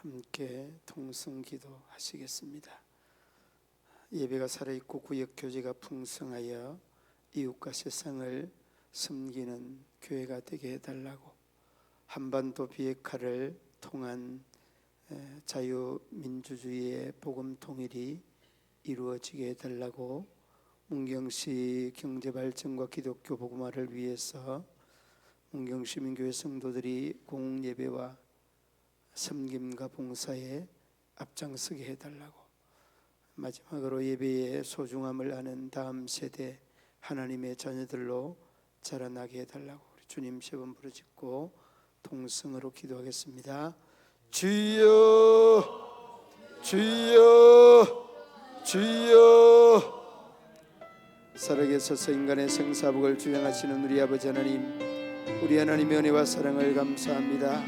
함께 통성기도 하시겠습니다. 예배가 살아있고 구역교제가 풍성하여 이웃과 세상을 섬기는 교회가 되게 해달라고, 한반도 비핵화를 통한 자유민주주의의 복음 통일이 이루어지게 해달라고, 문경시 경제발전과 기독교 복음화를 위해서 문경시민교회 성도들이 공예배와 섬김과 봉사에 앞장서게 해달라고, 마지막으로 예배의 소중함을 아는 다음 세대 하나님의 자녀들로 자라나게 해달라고 우리 주님 세 번 부르짖고 통성으로 기도하겠습니다. 주여 주여 주여. 살아계셔서 인간의 생사복을 주장하시는 우리 아버지 하나님, 우리 하나님의 은혜와 사랑을 감사합니다.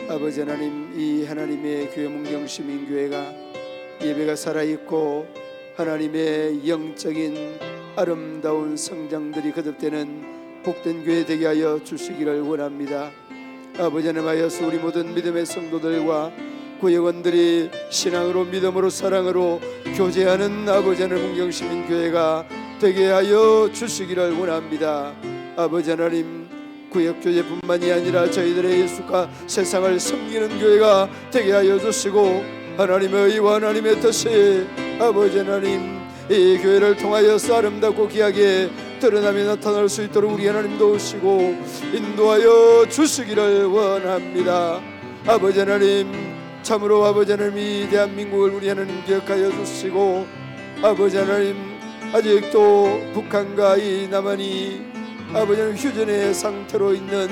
아버지 하나님, 이 하나님의 교회 문경시민교회가 예배가 살아있고 하나님의 영적인 아름다운 성장들이 거듭되는 복된 교회 되게 하여 주시기를 원합니다. 아버지 하나님, 하여서 우리 모든 믿음의 성도들과 구역원들이 신앙으로 믿음으로 사랑으로 교제하는 아버지 하나님 문경시민교회가 되게 하여 주시기를 원합니다. 아버지 하나님, 구역교제뿐만이 아니라 저희들의 예수가 세상을 섬기는 교회가 되게 하여 주시고, 하나님의 의와 하나님의 뜻이 아버지 하나님 이 교회를 통하여서 아름답고 귀하게 드러나며 나타날 수 있도록 우리 하나님 도우시고 인도하여 주시기를 원합니다. 아버지 하나님, 참으로 아버지 하나님 이 대한민국을 우리 하나님 기억하여 주시고, 아버지 하나님 아직도 북한과 이 남한이 아버지 하나님 휴전의 상태로 있는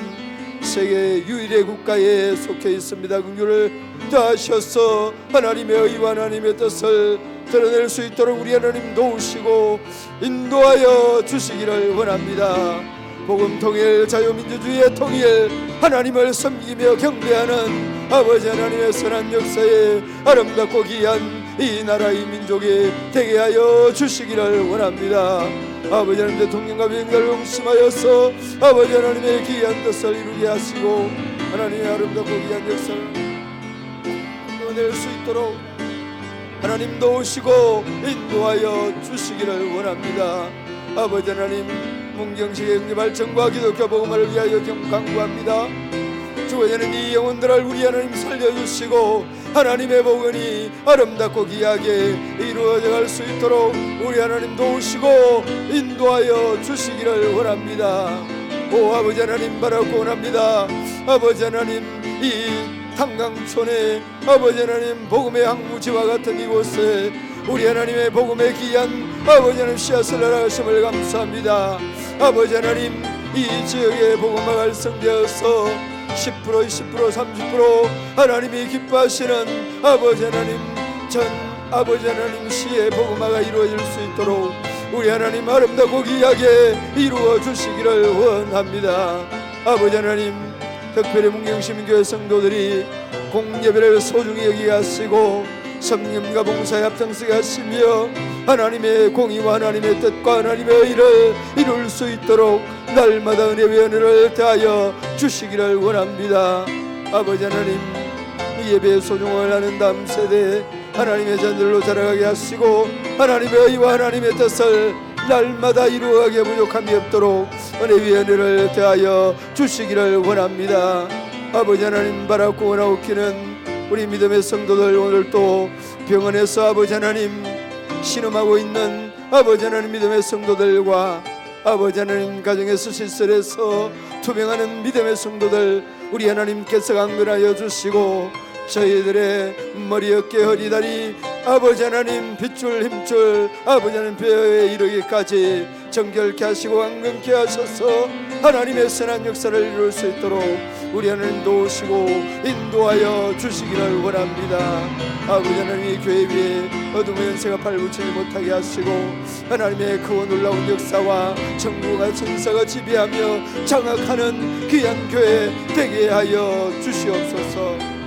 세계 유일의 국가에 속해 있습니다. 긍휼을 다하셔서 하나님의 의와 하나님의 뜻을 드러낼 수 있도록 우리 하나님 도우시고 인도하여 주시기를 원합니다. 복음 통일, 자유민주주의의 통일, 하나님을 섬기며 경배하는 아버지 하나님의 선한 역사에 아름답고 귀한 이 나라의 민족이 되게 하여 주시기를 원합니다. 아버지 하나님, 대통령과 비행사를 용심하여서 아버지 하나님의 귀한 뜻을 이루게 하시고 하나님의 아름답고 귀한 역사를 이뤄낼 수 있도록 하나님 도우시고 인도하여 주시기를 원합니다. 아버지 하나님, 문경시의 경제발전과 기독교 복음화를 위하여 강구합니다. 주어지는 이 영혼들을 우리 하나님 살려주시고 하나님의 복음이 아름답고 귀하게 이루어져 갈 수 있도록 우리 하나님 도우시고 인도하여 주시기를 원합니다. 오 아버지 하나님, 바라고 원합니다. 아버지 하나님, 이 탄강촌에 아버지 하나님 복음의 항무지와 같은 이곳에 우리 하나님의 복음의 귀한 아버지 하나님 씨앗을 날아가심을 감사합니다. 아버지 하나님, 이 지역의 복음화가 활성되어서 10%, 20%, 30% 하나님이 기뻐하시는 아버지 하나님 전 아버지 하나님 시의 복음화가 이루어질 수 있도록 우리 하나님 아름답고 귀하게 이루어 주시기를 원합니다. 아버지 하나님, 특별히 문경시민교회 성도들이 공예배를 소중히 여기게 하시고 섬김과 봉사에 앞장서게 하시며 하나님의 공의와 하나님의 뜻과 하나님의 의를 이룰 수 있도록 날마다 은혜의 은혜를 대하여 주시기를 원합니다. 아버지 하나님, 이 예배의 소중함을 아는 다음 세대 하나님의 자녀들로 자라가게 하시고 하나님의 의와 하나님의 뜻을 날마다 이루어가게 부족함이 없도록 은혜의 은혜를 대하여 주시기를 원합니다. 아버지 하나님, 바라고 원하옵기는 우리 믿음의 성도들 오늘 또 병원에서 아버지 하나님 신음하고 있는 아버지 하나님 믿음의 성도들과 아버지 하나님 가정에서 시설해서 투병하는 믿음의 성도들 우리 하나님께서 강건하여 주시고 저희들의 머리, 어깨, 허리, 다리 아버지 하나님 빗줄 힘줄 아버지 하나님 뼈에 이르기까지 정결케 하시고 강건케 하셔서 하나님의 선한 역사를 이룰 수 있도록 우리 하나님 도우시고 인도하여 주시기를 원합니다. 아버지 하나님, 이 교회 위에 어둠의 연세가 발붙이지 못하게 하시고 하나님의 크고 놀라운 역사와 천국과 천사가 지배하며 장악하는 귀한 교회 되게 하여 주시옵소서.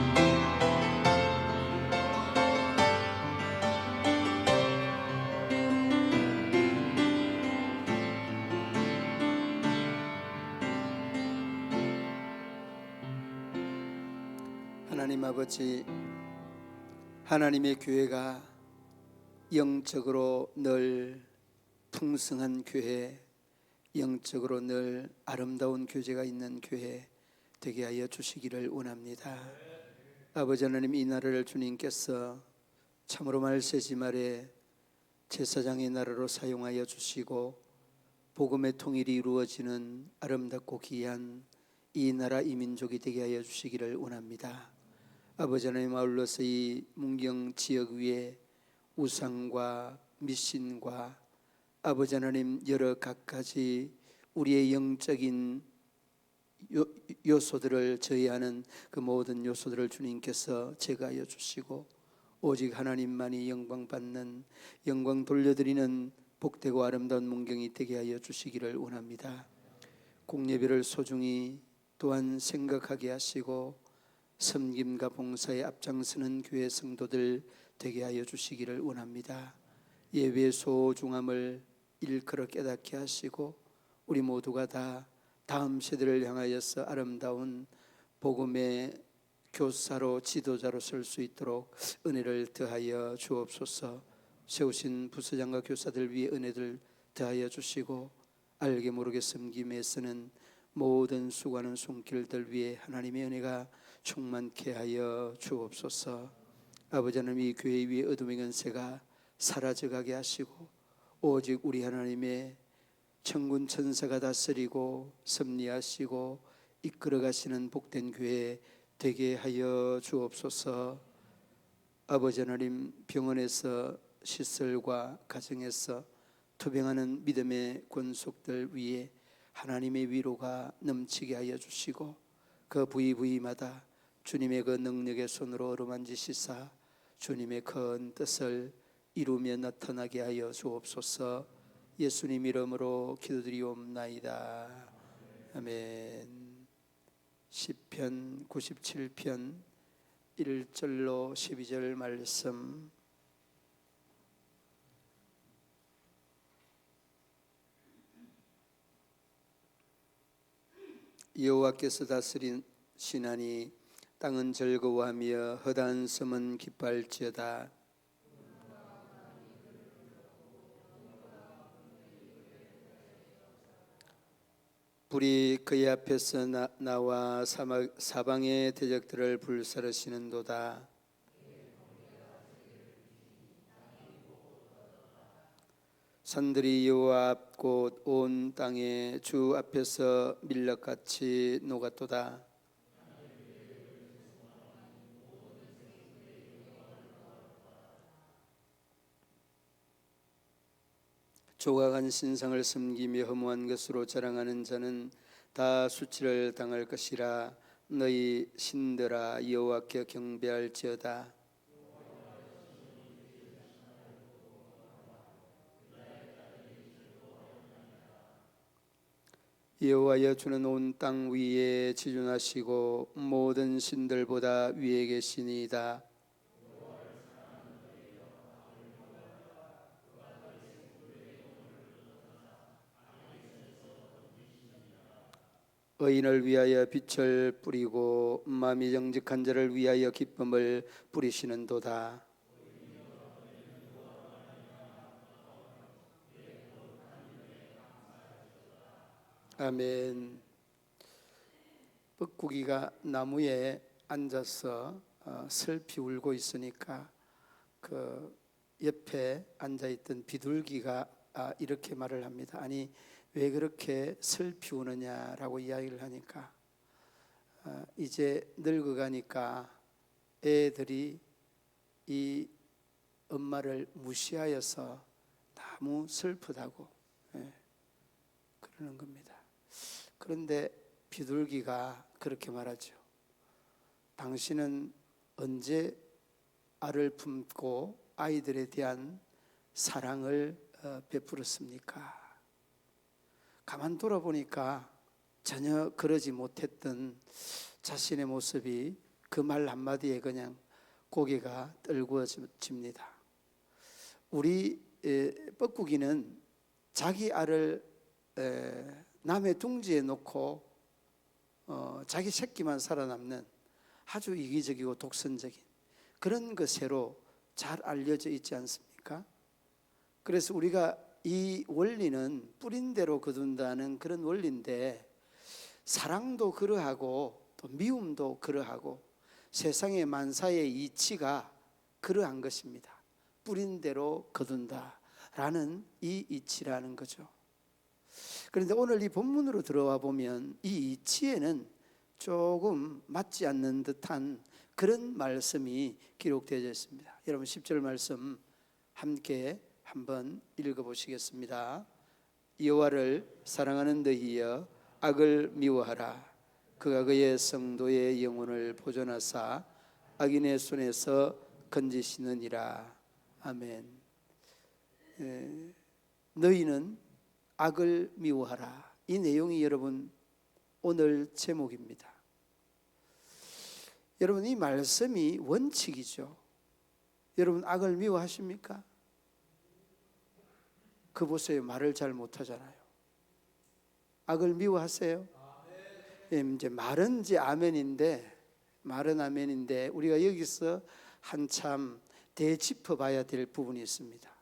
하나님 아버지, 하나님의 교회가 영적으로 늘 풍성한 교회, 영적으로 늘 아름다운 교제가 있는 교회 되게 하여 주시기를 원합니다. 아버지 하나님, 이 나라를 주님께서 참으로 말세지 말에 제사장의 나라로 사용하여 주시고 복음의 통일이 이루어지는 아름답고 귀한 이 나라 이 민족이 되게 하여 주시기를 원합니다. 아버지 하나님, 아울러서 이 문경 지역 위에 우상과 미신과 아버지 하나님 여러 갖가지 우리의 영적인 요소들을 저해하는 그 모든 요소들을 주님께서 제거하여 주시고 오직 하나님만이 영광 받는, 영광 돌려드리는 복되고 아름다운 문경이 되게 하여 주시기를 원합니다. 공예배를 소중히 또한 생각하게 하시고 섬김과 봉사에 앞장서는 교회 성도들 되게 하여 주시기를 원합니다. 예배의 소중함을 일컬어 깨닫게 하시고 우리 모두가 다 다음 세대를 향하여서 아름다운 복음의 교사로 지도자로 설 수 있도록 은혜를 더하여 주옵소서. 세우신 부서장과 교사들 위에 은혜를 더하여 주시고 알게 모르게 섬김에 쓰는 모든 수고하는 손길들 위에 하나님의 은혜가 충만케 하여 주옵소서. 아버지 하나님, 이 교회 위에 어둠의 권세가 사라져가게 하시고 오직 우리 하나님의 천군 천사가 다스리고 섭리하시고 이끌어가시는 복된 교회 되게 하여 주옵소서. 아버지 하나님, 병원에서 시설과 가정에서 투병하는 믿음의 권속들 위에 하나님의 위로가 넘치게 하여 주시고 그 부위부위마다 주님의 그 능력의 손으로 어루만지시사 주님의 큰 뜻을 이루며 나타나게 하여 주옵소서. 예수님 이름으로 기도드리옵나이다. 아멘. 시편 97편 1절로 12절 말씀. 여호와께서 다스리시나니 땅은 즐거워하며 허다한 섬은 기뻐할지어다. 불이 그의 앞에서 나와 사방의 대적들을 불사르시는도다. 산들이 여호와 앞 곧 온 땅에 주 앞에서 밀락같이 녹았도다. 조각한 신상을 섬기며 허무한 것으로 자랑하는 자는 다 수치를 당할 것이라. 너희 신들아, 여호와께 경배할지어다. 여호와여, 주는 온 땅 위에 지존하시고 모든 신들보다 위에 계시니이다. 의인을 위하여 빛을 뿌리고 마음이 정직한 자를 위하여 기쁨을 뿌리시는도다. 아멘. 뻐꾸기가 나무에 앉아서 슬피 울고 있으니까 그 옆에 앉아있던 비둘기가 이렇게 말을 합니다. 아니, 왜 그렇게 슬피 우느냐라고 이야기를 하니까 이제 늙어가니까 애들이 이 엄마를 무시하여서 너무 슬프다고 그러는 겁니다. 그런데 비둘기가 그렇게 말하죠. 당신은 언제 알을 품고 아이들에 대한 사랑을 베풀었습니까? 가만 돌아보니까 전혀 그러지 못했던 자신의 모습이 그 말 한마디에 그냥 고개가 떨구어집니다. 우리 뻐꾸기는 자기 알을 남의 둥지에 놓고 자기 새끼만 살아남는 아주 이기적이고 독선적인 그런 것으로 잘 알려져 있지 않습니까? 그래서 우리가 이 원리는 뿌린 대로 거둔다는 그런 원리인데, 사랑도 그러하고 또 미움도 그러하고 세상의 만사의 이치가 그러한 것입니다. 뿌린 대로 거둔다라는 이 이치라는 거죠. 그런데 오늘 이 본문으로 들어와 보면 이 이치에는 조금 맞지 않는 듯한 그런 말씀이 기록되어 있습니다. 여러분 10절 말씀 함께 한번 읽어보시겠습니다. 여호와를 사랑하는 너희여 악을 미워하라. 그가 그의 성도의 영혼을 보존하사 악인의 손에서 건지시느니라. 아멘. 너희는 악을 미워하라. 이 내용이 여러분 오늘 제목입니다. 여러분 이 말씀이 원칙이죠. 여러분 악을 미워하십니까? 그 보세요, 말을 잘 못하잖아요. 악을 미워하세요? 이제 말은 이제 아멘인데, 말은 아멘인데 우리가 여기서 한참 되짚어 봐야 될 부분이 있습니다.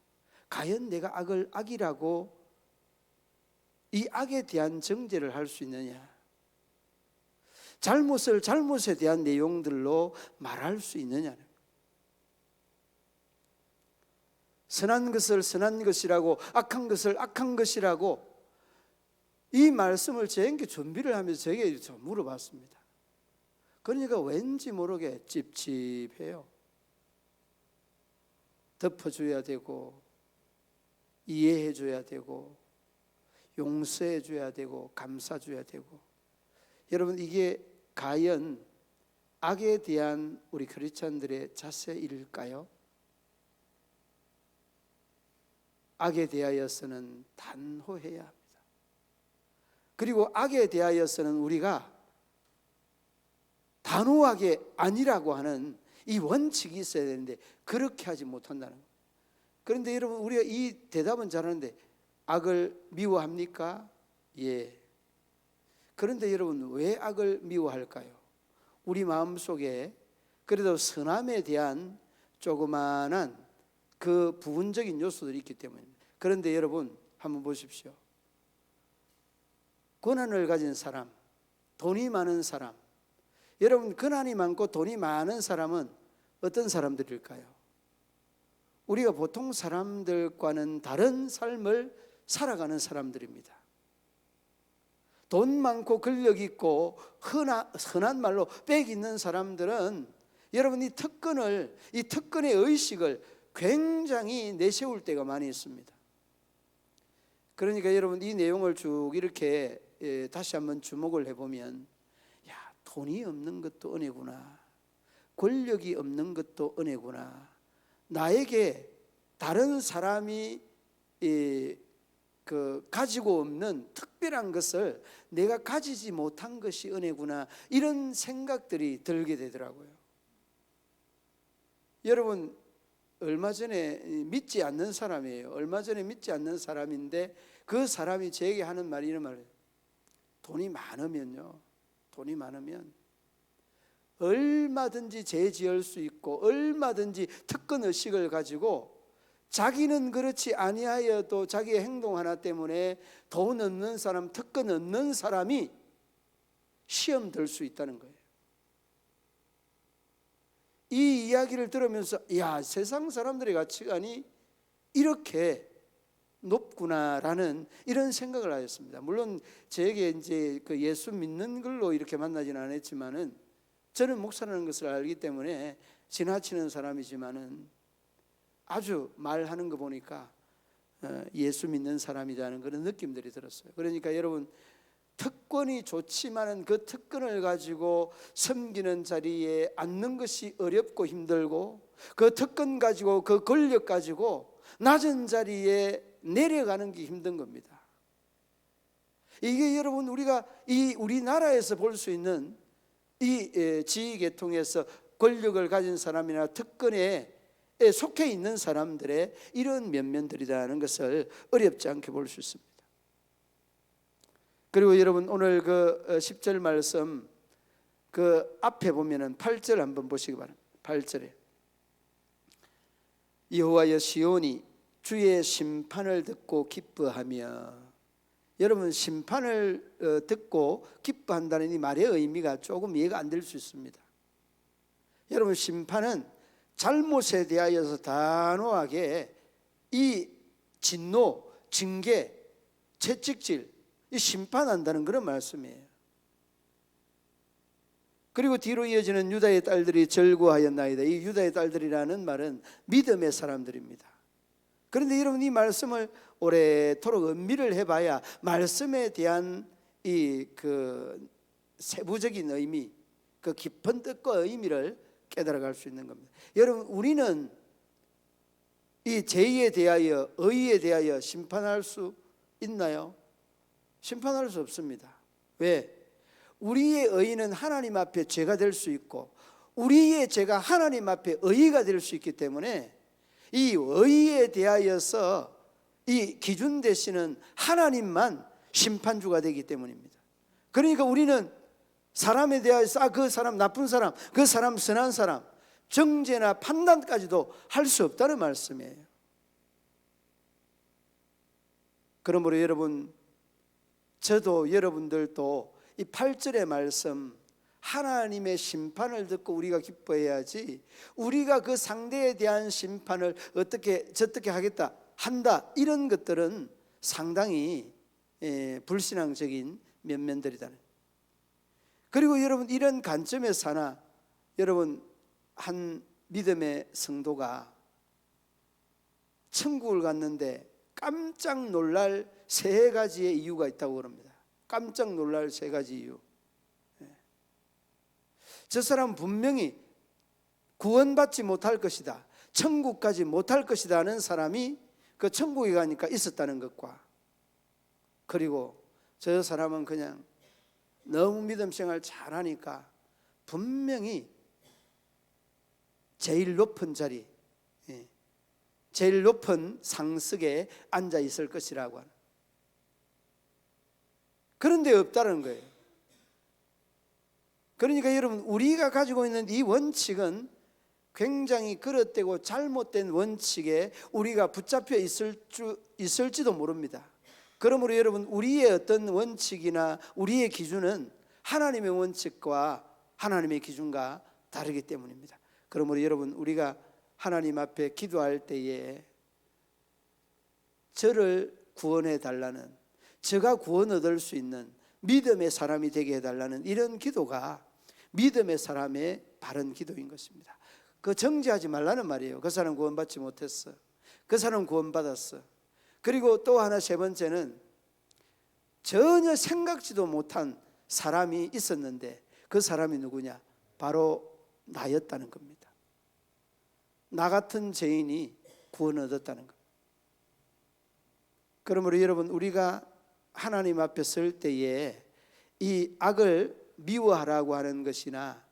과연 내가 악을 악이라고 이 악에 대한 정죄를 할 수 있느냐? 잘못을 잘못에 대한 내용들로 말할 수 있느냐? 선한 것을 선한 것이라고, 악한 것을 악한 것이라고, 이 말씀을 저에게 준비를 하면서 저에게 물어봤습니다. 그러니까 왠지 모르게 찝찝해요. 덮어줘야 되고, 이해해줘야 되고, 용서해줘야 되고, 감싸줘야 되고. 여러분 이게 과연 악에 대한 우리 크리스찬들의 자세일까요? 악에 대하여서는 단호해야 합니다. 그리고 악에 대하여서는 우리가 단호하게 아니라고 하는 이 원칙이 있어야 되는데 그렇게 하지 못한다는 거예요. 그런데 여러분 우리가 이 대답은 잘하는데 악을 미워합니까? 예. 그런데 여러분 왜 악을 미워할까요? 우리 마음속에 그래도 선함에 대한 조그마한 그 부분적인 요소들이 있기 때문입니다. 그런데 여러분 한번 보십시오. 권한을 가진 사람, 돈이 많은 사람, 여러분 권한이 많고 돈이 많은 사람은 어떤 사람들일까요? 우리가 보통 사람들과는 다른 삶을 살아가는 사람들입니다. 돈 많고 권력 있고 흔한 말로 빽 있는 사람들은 여러분 이 특권의 의식을 굉장히 내세울 때가 많이 있습니다. 그러니까 여러분 이 내용을 쭉 이렇게 다시 한번 주목을 해보면, 야, 돈이 없는 것도 은혜구나, 권력이 없는 것도 은혜구나, 나에게 다른 사람이 가지고 없는 특별한 것을 내가 가지지 못한 것이 은혜구나, 이런 생각들이 들게 되더라고요. 여러분 얼마 전에 믿지 않는 사람이에요. 얼마 전에 믿지 않는 사람인데 그 사람이 저에게 하는 말이 이런 말이에요. 돈이 많으면 얼마든지 죄 지을 수 있고 얼마든지 특권 의식을 가지고 자기는 그렇지 아니하여도 자기의 행동 하나 때문에 돈 없는 사람, 특권 없는 사람이 시험 들 수 있다는 거예요. 이 이야기를 들으면서 야, 세상 사람들의 가치관이 이렇게 높구나라는 이런 생각을 하였습니다. 물론 저에게 이제 그 예수 믿는 걸로 이렇게 만나지는 않았지만은, 저는 목사라는 것을 알기 때문에 지나치는 사람이지만은 아주 말하는 거 보니까 예수 믿는 사람이라는 그런 느낌들이 들었어요. 그러니까 여러분 특권이 좋지만은 그 특권을 가지고 섬기는 자리에 앉는 것이 어렵고 힘들고, 그 특권 가지고 그 권력 가지고 낮은 자리에 내려가는 게 힘든 겁니다. 이게 여러분 우리가 이 우리나라에서 볼 수 있는 이 지휘계통에서 권력을 가진 사람이나 특권에 속해 있는 사람들의 이런 면면들이라는 것을 어렵지 않게 볼 수 있습니다. 그리고 여러분 오늘 그 10절 말씀 그 앞에 보면은 8절 한번 보시기 바랍니다. 8절에 여호와여 시온이 주의 심판을 듣고 기뻐하며. 여러분, 심판을 듣고 기뻐한다는 이 말의 의미가 조금 이해가 안 될 수 있습니다. 여러분, 심판은 잘못에 대하여서 단호하게 이 진노, 징계, 채찍질, 이 심판한다는 그런 말씀이에요. 그리고 뒤로 이어지는 유다의 딸들이 절구하였나이다. 이 유다의 딸들이라는 말은 믿음의 사람들입니다. 그런데 여러분, 이 말씀을 오래도록 음미를 해봐야 말씀에 대한 이 그 세부적인 의미, 그 깊은 뜻과 의미를 깨달아갈 수 있는 겁니다. 여러분, 우리는 이 죄에 대하여, 의에 대하여 심판할 수 있나요? 심판할 수 없습니다. 왜? 우리의 의는 하나님 앞에 죄가 될 수 있고, 우리의 죄가 하나님 앞에 의가 될 수 있기 때문에 이 의에 대하여서 이 기준 되시는 하나님만 심판주가 되기 때문입니다. 그러니까 우리는 사람에 대하여서 그 사람 나쁜 사람, 그 사람 선한 사람, 정죄나 판단까지도 할 수 없다는 말씀이에요. 그러므로 여러분, 저도 여러분들도 이 8절의 말씀, 하나님의 심판을 듣고 우리가 기뻐해야지, 우리가 그 상대에 대한 심판을 어떻게 저떻게 하겠다 한다, 이런 것들은 상당히 불신앙적인 면면들이다. 그리고 여러분, 이런 관점에서 하나, 여러분, 한 믿음의 성도가 천국을 갔는데 깜짝 놀랄 세 가지의 이유가 있다고 그럽니다. 깜짝 놀랄 세 가지 이유. 저 사람 분명히 구원받지 못할 것이다, 천국까지 못할 것이다 하는 사람이 그 천국에 가니까 있었다는 것과, 그리고 저 사람은 그냥 너무 믿음 생활 잘하니까 분명히 제일 높은 자리, 제일 높은 상석에 앉아 있을 것이라고 하는, 그런데 없다는 거예요. 그러니까 여러분, 우리가 가지고 있는 이 원칙은 굉장히 그릇되고 잘못된 원칙에 우리가 붙잡혀 있을지도 모릅니다. 그러므로 여러분, 우리의 어떤 원칙이나 우리의 기준은 하나님의 원칙과 하나님의 기준과 다르기 때문입니다. 그러므로 여러분, 우리가 하나님 앞에 기도할 때에 저를 구원해 달라는, 저가 구원 얻을 수 있는 믿음의 사람이 되게 해달라는 이런 기도가 믿음의 사람의 바른 기도인 것입니다. 그 정죄하지 말라는 말이에요. 그 사람 구원받지 못했어, 그 사람 구원받았어. 그리고 또 하나, 세 번째는 전혀 생각지도 못한 사람이 있었는데 그 사람이 누구냐? 바로 나였다는 겁니다. 나 같은 죄인이 구원 얻었다는 것. 그러므로 여러분, 우리가 하나님 앞에 설 때에 이 악을 미워하라고 하는 것이나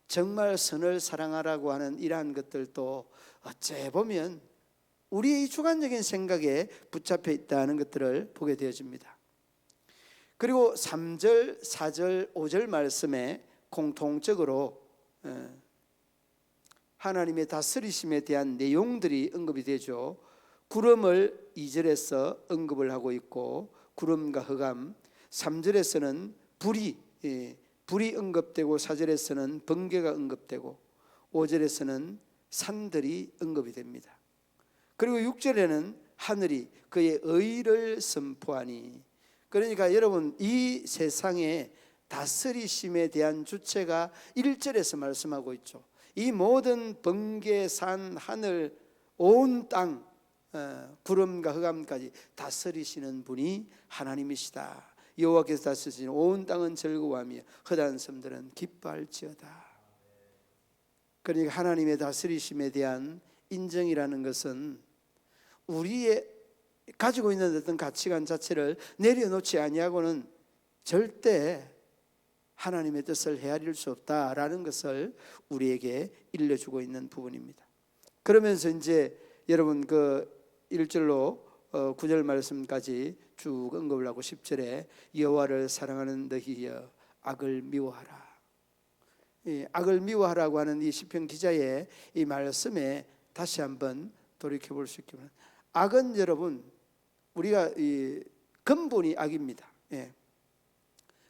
정말 선을 사랑하라고 하는 이러한 것들도 어째 보면 우리의 주관적인 생각에 붙잡혀 있다는 것들을 보게 되어집니다. 그리고 3절, 4절, 5절 말씀에 공통적으로 하나님의 다스리심에 대한 내용들이 언급이 되죠. 구름을 2절에서 언급을 하고 있고, 구름과 흑암, 3절에서는 불이 언급되고, 4절에서는 번개가 언급되고, 5절에서는 산들이 언급이 됩니다. 그리고 6절에는 하늘이 그의 의를 선포하니. 그러니까 여러분, 이 세상의 다스리심에 대한 주체가 1절에서 말씀하고 있죠. 이 모든 번개, 산, 하늘, 온 땅, 구름과 흑암까지 다스리시는 분이 하나님이시다. 여호와께서 다스리시는 온 땅은 즐거워하며 허다한 섬들은 기뻐할지어다. 그러니까 하나님의 다스리심에 대한 인정이라는 것은 우리의 가지고 있는 어떤 가치관 자체를 내려놓지 아니하고는 절대 하나님의 뜻을 헤아릴 수 없다라는 것을 우리에게 일러주고 있는 부분입니다. 그러면서 이제 여러분, 그 1절로 9절 말씀까지 쭉 언급을 하고 10절에 여호와를 사랑하는 너희여 악을 미워하라. 악을 미워하라고 하는 이 시편 기자의 이 말씀에 다시 한번 돌이켜 볼 수 있기를. 악은 여러분, 우리가 이 근본이 악입니다. 예.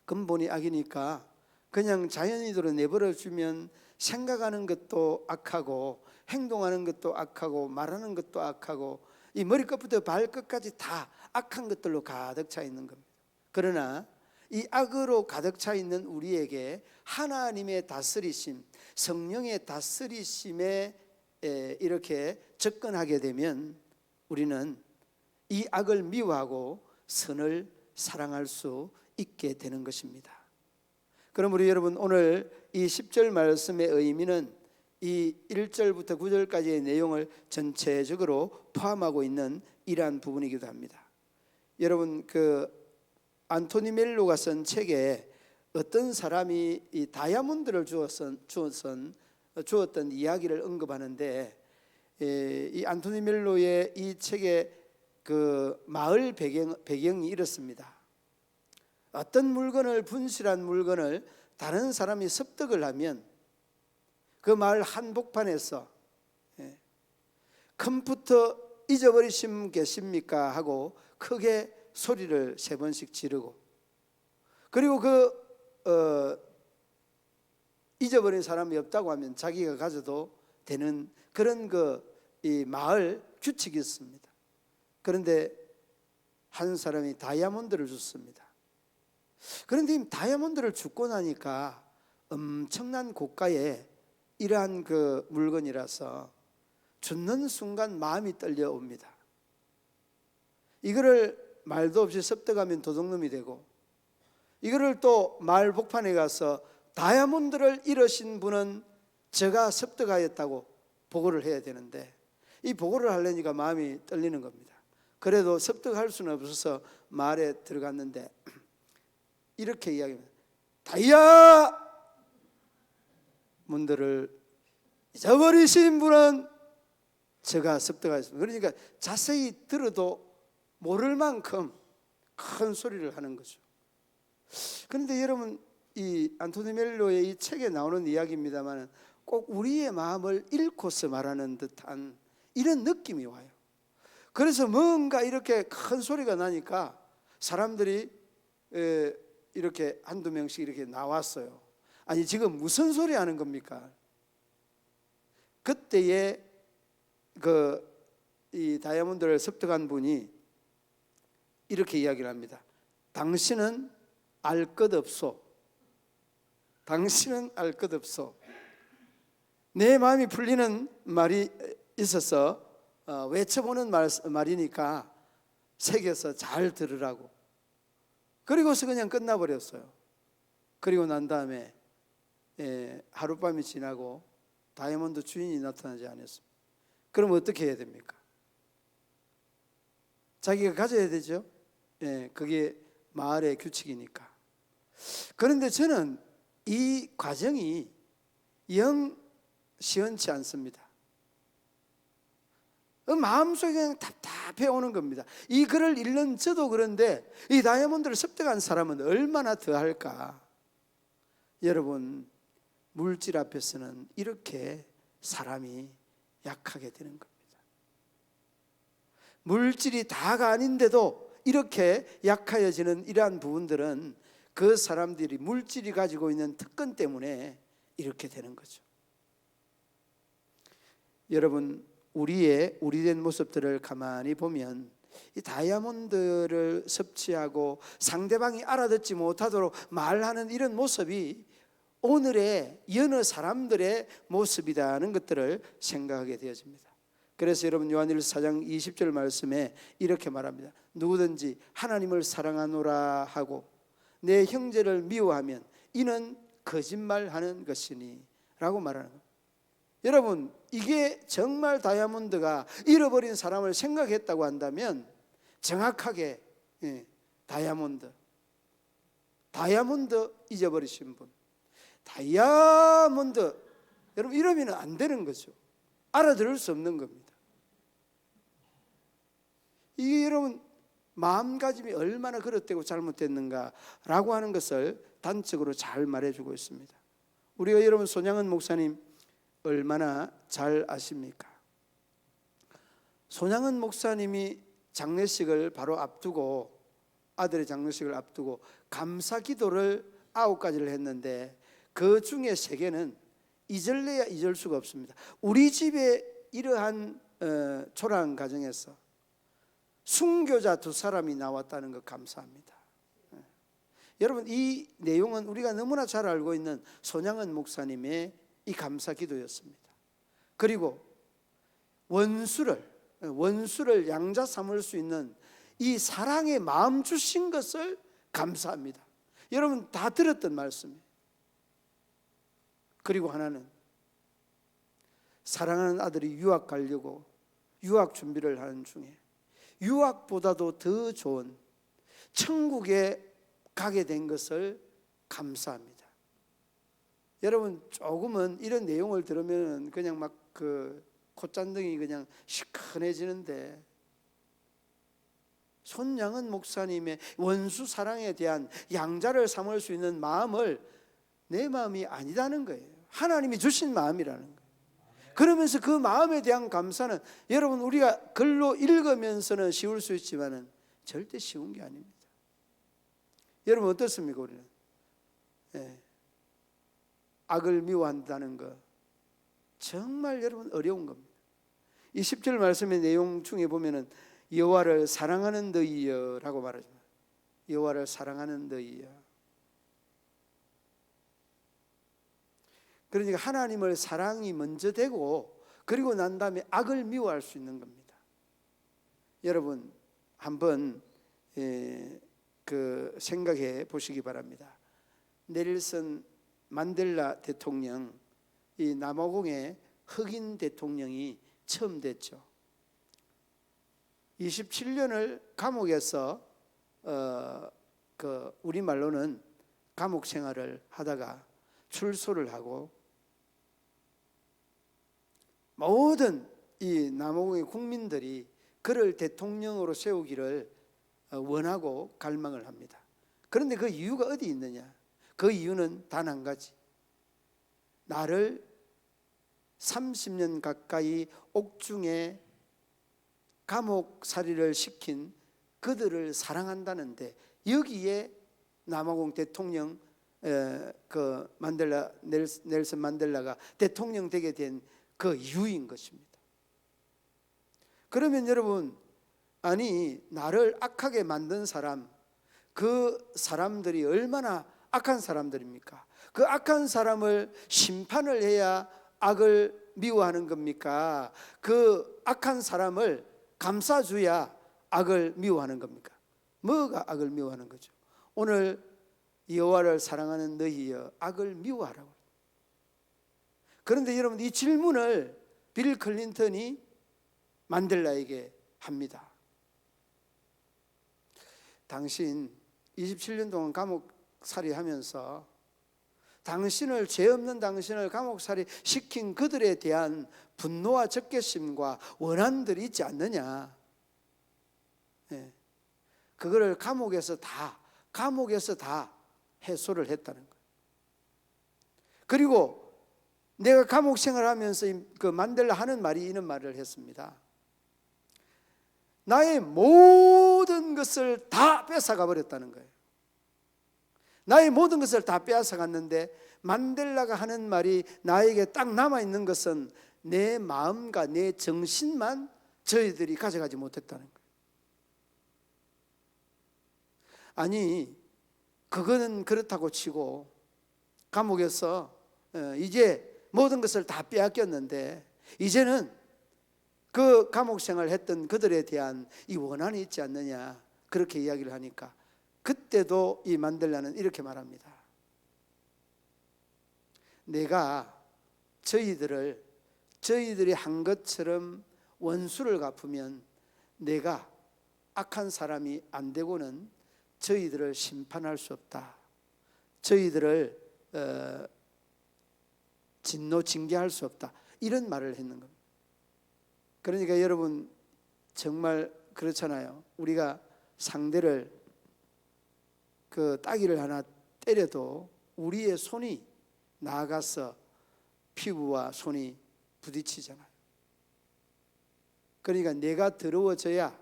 근본이 악이니까 그냥 자연이대로 내버려 주면 생각하는 것도 악하고 행동하는 것도 악하고 말하는 것도 악하고 이 머리끝부터 발끝까지 다 악한 것들로 가득 차 있는 겁니다. 그러나 이 악으로 가득 차 있는 우리에게 하나님의 다스리심, 성령의 다스리심에 이렇게 접근하게 되면 우리는 이 악을 미워하고 선을 사랑할 수 있게 되는 것입니다. 그럼 우리 여러분, 오늘 이 10절 말씀의 의미는 이 1절부터 9절까지의 내용을 전체적으로 포함하고 있는 이러한 부분이기도 합니다. 여러분, 그 안토니 멜로가 쓴 책에 어떤 사람이 이 다이아몬드를 주었던 이야기를 언급하는데, 이 안토니 멜로의 이 책의 그 마을 배경이 이렇습니다. 어떤 물건을, 분실한 물건을 다른 사람이 습득을 하면 그 마을 한복판에서 컴퓨터 잊어버리신 계십니까? 하고 크게 소리를 3번씩 지르고, 그리고 잊어버린 사람이 없다고 하면 자기가 가져도 되는 그런 이 마을 규칙이 있습니다. 그런데 한 사람이 다이아몬드를 줬습니다. 그런데 이 다이아몬드를 주고 나니까 엄청난 고가의 이러한 그 물건이라서 줍는 순간 마음이 떨려옵니다. 이거를 말도 없이 습득하면 도둑놈이 되고, 이거를 또 마을 복판에 가서 다이아몬드를 잃으신 분은 제가 습득하였다고 보고를 해야 되는데, 이 보고를 하려니까 마음이 떨리는 겁니다. 그래도 습득할 수는 없어서 마을에 들어갔는데 이렇게 이야기합니다. 다이아몬드를 잊어버리신 분은 제가 습득하였습니다. 그러니까 자세히 들어도 모를 만큼 큰 소리를 하는 거죠. 그런데 여러분, 이 안토니 멜로의 이 책에 나오는 이야기입니다만 꼭 우리의 마음을 읽고서 말하는 듯한 이런 느낌이 와요. 그래서 뭔가 이렇게 큰 소리가 나니까 사람들이 이렇게 한두 명씩 이렇게 나왔어요. 아니, 지금 무슨 소리 하는 겁니까? 그때에 이 다이아몬드를 습득한 분이 이렇게 이야기를 합니다. 당신은 알 것 없소. 당신은 알 것 없소. 내 마음이 풀리는 말이 있어서 외쳐보는 말이니까 새겨서 잘 들으라고. 그리고서 그냥 끝나버렸어요. 그리고 난 다음에 하룻밤이 지나고 다이아몬드 주인이 나타나지 않았습니다. 그럼 어떻게 해야 됩니까? 자기가 가져야 되죠. 그게 마을의 규칙이니까. 그런데 저는 이 과정이 영 시원치 않습니다. 마음속에 그냥 답답해 오는 겁니다. 이 글을 읽는 저도 그런데 이 다이아몬드를 습득한 사람은 얼마나 더할까. 여러분, 물질 앞에서는 이렇게 사람이 약하게 되는 겁니다. 물질이 다가 아닌데도 이렇게 약해지는 이러한 부분들은 그 사람들이 물질이 가지고 있는 특권 때문에 이렇게 되는 거죠. 여러분, 우리의 우리된 모습들을 가만히 보면 이 다이아몬드를 섭취하고 상대방이 알아듣지 못하도록 말하는 이런 모습이 오늘의 여느 사람들의 모습이라는 것들을 생각하게 되어집니다. 그래서 여러분, 요한일서 4장 20절 말씀에 이렇게 말합니다. 누구든지 하나님을 사랑하노라 하고 내 형제를 미워하면 이는 거짓말하는 것이니 라고 말하는 겁니다. 여러분, 이게 정말 다이아몬드가 잃어버린 사람을 생각했다고 한다면 정확하게 다이아몬드 잊어버리신 분, 다이아몬드, 여러분 이러면 안 되는 거죠. 알아들을 수 없는 겁니다. 이게 여러분 마음가짐이 얼마나 그릇되고 잘못됐는가라고 하는 것을 단적으로 잘 말해주고 있습니다. 우리가 여러분 손양은 목사님 얼마나 잘 아십니까? 손양은 목사님이 장례식을 바로 앞두고, 아들의 장례식을 앞두고 감사 기도를 9가지를 했는데 그 중에 3개는 잊을래야 잊을 수가 없습니다. 우리 집에 이러한 초랑 가정에서 순교자 2사람이 나왔다는 것 감사합니다. 여러분, 이 내용은 우리가 너무나 잘 알고 있는 손양은 목사님의 이 감사 기도였습니다. 그리고 원수를 양자 삼을 수 있는 이 사랑의 마음 주신 것을 감사합니다. 여러분 다 들었던 말씀이에요. 그리고 하나는 사랑하는 아들이 유학 가려고 유학 준비를 하는 중에 유학보다도 더 좋은 천국에 가게 된 것을 감사합니다. 여러분, 조금은 이런 내용을 들으면 그냥 막 그 콧잔등이 그냥 시큰해지는데, 손양은 목사님의 원수 사랑에 대한 양자를 삼을 수 있는 마음을 내 마음이 아니다는 거예요. 하나님이 주신 마음이라는 거예요. 그러면서 그 마음에 대한 감사는 여러분, 우리가 글로 읽으면서는 쉬울 수 있지만은 절대 쉬운 게 아닙니다. 여러분 어떻습니까? 우리는 악을 미워한다는 거 정말 여러분 어려운 겁니다. 이 10절 말씀의 내용 중에 보면은 여호와를 사랑하는 너희여라고 말하지만, 여호와를 사랑하는 너희여, 그러니까 하나님을 사랑이 먼저 되고 그리고 난 다음에 악을 미워할 수 있는 겁니다. 여러분 한번 그 생각해 보시기 바랍니다. 넬슨 만델라 대통령, 이 남아공의 흑인 대통령이 처음 됐죠. 27년을 감옥에서 그 우리말로는 감옥 생활을 하다가 출소를 하고 모든 이 남아공의 국민들이 그를 대통령으로 세우기를 원하고 갈망을 합니다. 그런데 그 이유가 어디 있느냐? 그 이유는 단 한 가지. 나를 30년 가까이 옥중에 감옥살이를 시킨 그들을 사랑한다는데, 여기에 남아공 대통령 그 넬슨 만델라가 대통령 되게 된 그 이유인 것입니다. 그러면 여러분, 아니 나를 악하게 만든 사람, 그 사람들이 얼마나 악한 사람들입니까? 그 악한 사람을 심판을 해야 악을 미워하는 겁니까? 그 악한 사람을 감싸줘야 악을 미워하는 겁니까? 뭐가 악을 미워하는 거죠? 오늘 여호와를 사랑하는 너희여, 악을 미워하라고. 그런데 여러분, 이 질문을 빌 클린턴이 만델라에게 합니다. 당신 27년 동안 감옥살이 하면서 당신을, 죄 없는 당신을 감옥살이 시킨 그들에 대한 분노와 적개심과 원한들이 있지 않느냐? 그거를 감옥에서 다 해소를 했다는 거예요. 그리고 내가 감옥 생활하면서 그 만델라 하는 말이 이런 말을 했습니다. 나의 모든 것을 다 뺏어가 버렸다는 거예요. 나의 모든 것을 다 빼앗아 갔는데, 만델라가 하는 말이 나에게 딱 남아있는 것은 내 마음과 내 정신만 저희들이 가져가지 못했다는 거예요. 아니, 그거는 그렇다고 치고 감옥에서 이제 모든 것을 다 빼앗겼는데, 이제는 그 감옥 생활을 했던 그들에 대한 이 원한이 있지 않느냐, 그렇게 이야기를 하니까 그때도 이 만델라는 이렇게 말합니다. 내가 저희들이 한 것처럼 원수를 갚으면 내가 악한 사람이 안 되고는 저희들을 심판할 수 없다. 저희들을 진노 징계할 수 없다. 이런 말을 했는 겁니다. 그러니까 여러분 정말 그렇잖아요. 우리가 상대를 그 따귀를 하나 때려도 우리의 손이 나아가서 피부와 손이 부딪히잖아요. 그러니까 내가 더러워져야,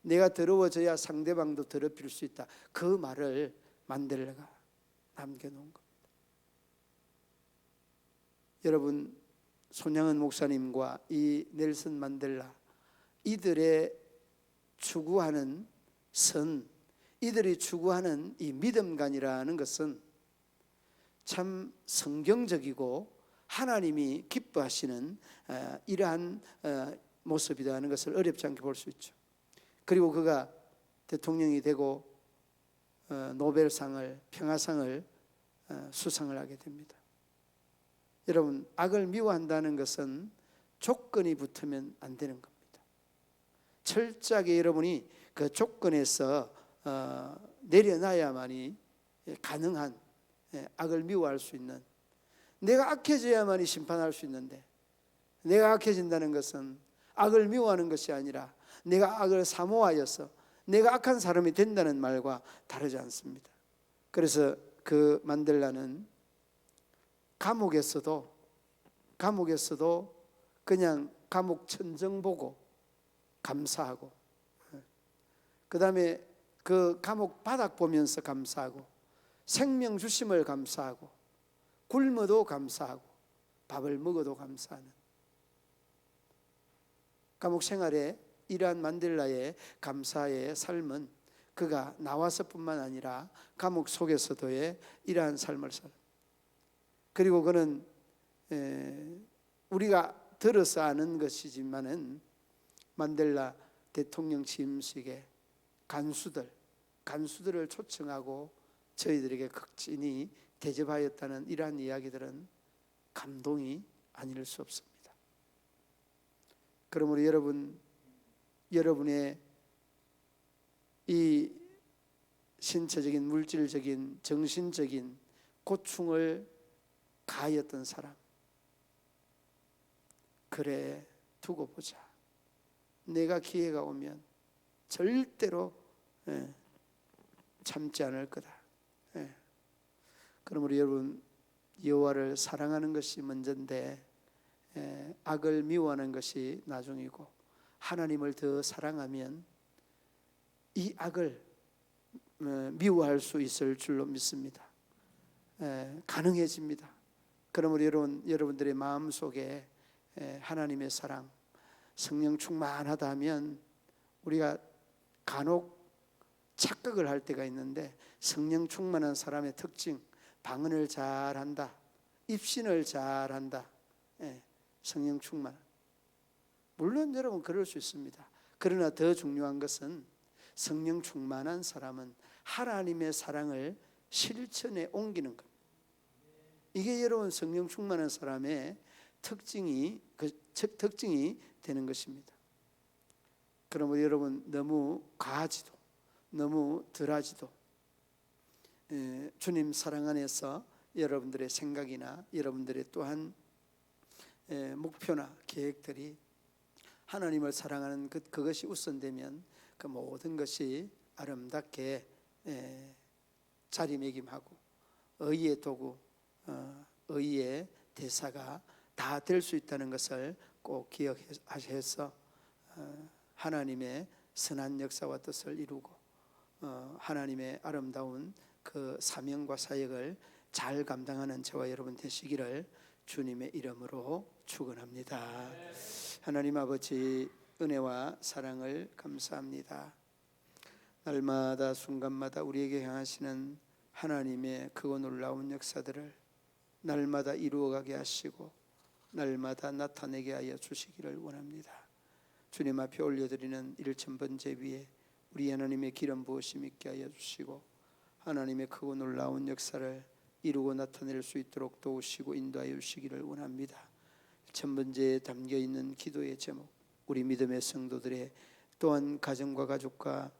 내가 더러워져야 상대방도 더럽힐 수 있다. 그 말을 만델라가 남겨놓은 겁니다. 여러분, 손양은 목사님과 이 넬슨 만델라, 이들의 추구하는 선, 이들이 추구하는 이 믿음관이라는 것은 참 성경적이고 하나님이 기뻐하시는 이러한 모습이라는 것을 어렵지 않게 볼 수 있죠. 그리고 그가 대통령이 되고 노벨상을, 평화상을 수상을 하게 됩니다. 여러분, 악을 미워한다는 것은 조건이 붙으면 안 되는 겁니다. 철저하게 여러분이 그 조건에서 내려놔야만이 가능한 악을 미워할 수 있는, 내가 악해져야만이 심판할 수 있는데, 내가 악해진다는 것은 악을 미워하는 것이 아니라 내가 악을 사모하여서 내가 악한 사람이 된다는 말과 다르지 않습니다. 그래서 그 만델라는 감옥에서도 그냥 감옥 천정 보고 감사하고, 그 다음에 그 감옥 바닥 보면서 감사하고, 생명 주심을 감사하고, 굶어도 감사하고, 밥을 먹어도 감사하는 감옥 생활에 이러한 만델라의 감사의 삶은 그가 나와서뿐만 아니라 감옥 속에서도의 이러한 삶을 살아. 그리고 그는 우리가 들어서 아는 것이지만은 만델라 대통령 취임식에 간수들을 초청하고 저희들에게 극진히 대접하였다는 이러한 이야기들은 감동이 아닐 수 없습니다. 그러므로 여러분의 이 신체적인, 물질적인, 정신적인 고충을 가하였던 사람, 그래 두고 보자. 내가 기회가 오면 절대로 참지 않을 거다. 그러므로 여러분, 여호와를 사랑하는 것이 먼저인데 악을 미워하는 것이 나중이고, 하나님을 더 사랑하면 이 악을 미워할 수 있을 줄로 믿습니다. 가능해집니다. 그러므로 여러분들의 마음속에 하나님의 사랑, 성령 충만하다 하면 우리가 간혹 착각을 할 때가 있는데, 성령 충만한 사람의 특징, 방언을 잘한다, 입신을 잘한다, 성령 충만. 물론 여러분 그럴 수 있습니다. 그러나 더 중요한 것은 성령 충만한 사람은 하나님의 사랑을 실천에 옮기는 겁니다. 이게 여러분 성령 충만한 사람의 특징이 되는 것입니다. 그러므로 여러분, 너무 과하지도 너무 덜하지도 주님 사랑 안에서 여러분들의 생각이나 여러분들의 또한 목표나 계획들이 하나님을 사랑하는 그것이 우선되면 그 모든 것이 아름답게 자리매김하고 의의 도구, 의의 대사가 다 될 수 있다는 것을 꼭 기억하셔서 하나님의 선한 역사와 뜻을 이루고 하나님의 아름다운 그 사명과 사역을 잘 감당하는 저와 여러분 되시기를 주님의 이름으로 축원합니다. 하나님 아버지, 은혜와 사랑을 감사합니다. 날마다 순간마다 우리에게 향하시는 하나님의 크고 놀라운 역사들을 날마다 이루어가게 하시고 날마다 나타내게 하여 주시기를 원합니다. 주님 앞에 올려드리는 1000번째 위에 우리 하나님의 기름 부으심 있게 하여 주시고 하나님의 크고 놀라운 역사를 이루고 나타낼 수 있도록 도우시고 인도하여 주시기를 원합니다. 1000번째에 담겨있는 기도의 제목, 우리 믿음의 성도들의 또한 가정과 가족과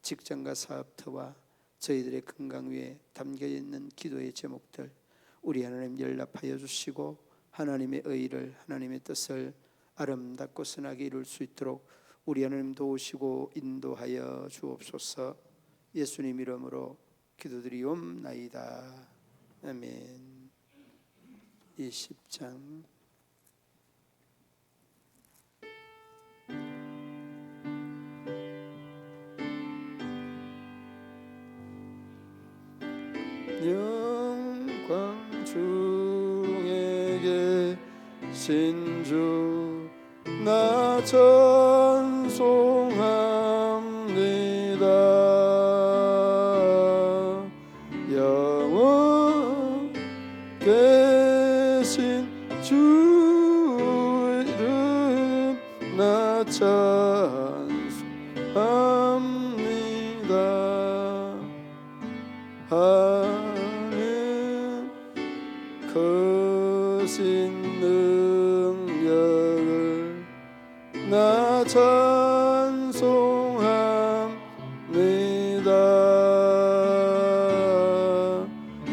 직장과 사업터와 저희들의 건강 위에 담겨있는 기도의 제목들 우리 하나님 연락하여 주시고 하나님의 의를, 하나님의 뜻을 아름답고 선하게 이룰 수 있도록 우리 하나님 도우시고 인도하여 주옵소서. 예수님 이름으로 기도드리옵나이다. 아멘. 20장 계신 주 나 찬송합니다. 영원 계신 주 이름 나 찬송합니다. 하나님 크신 능력을 나 찬송합니다.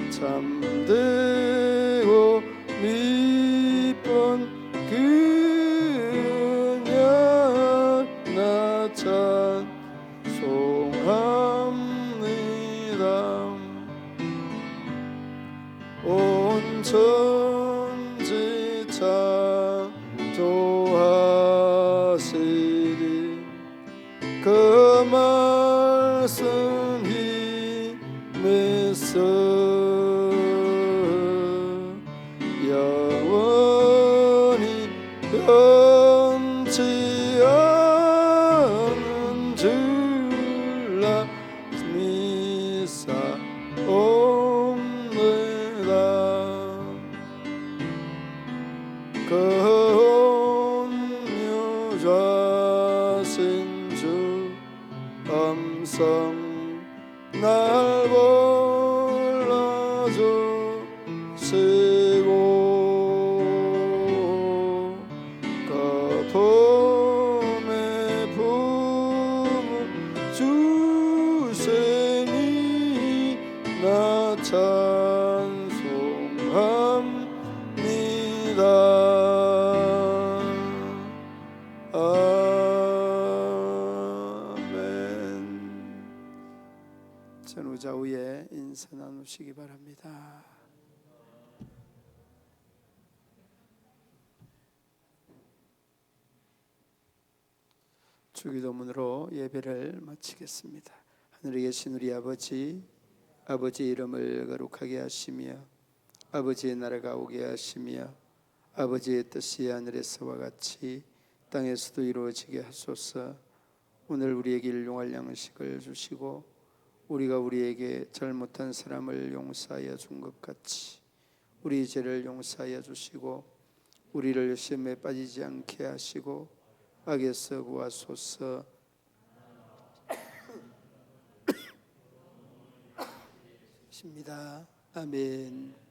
참되고 미쁜 그냥 나 찬송합니다. 온 천지 창조하시니 그 말씀 힘있어 영원히 변치 않는 줄라 믿사옵니다. 그 온유자신 주 음성 날 불러주시고 그 품에 품을 주시니 나 찬송합니다. 전후좌우에 인사 나누시기 바랍니다. 주기도문으로 예배를 마치겠습니다. 하늘에 계신 우리 아버지, 아버지의 이름을 거룩하게 하시며 아버지의 나라가 오게 하시며 아버지의 뜻이 하늘에서와 같이 땅에서도 이루어지게 하소서. 오늘 우리에게 일용할 양식을 주시고 우리가 우리에게 잘못한 사람을 용서하여 준 것 같이 우리 죄를 용서하여 주시고 우리를 시험에 빠지지 않게 하시고 악에서 구하소서. 십니다. 아멘.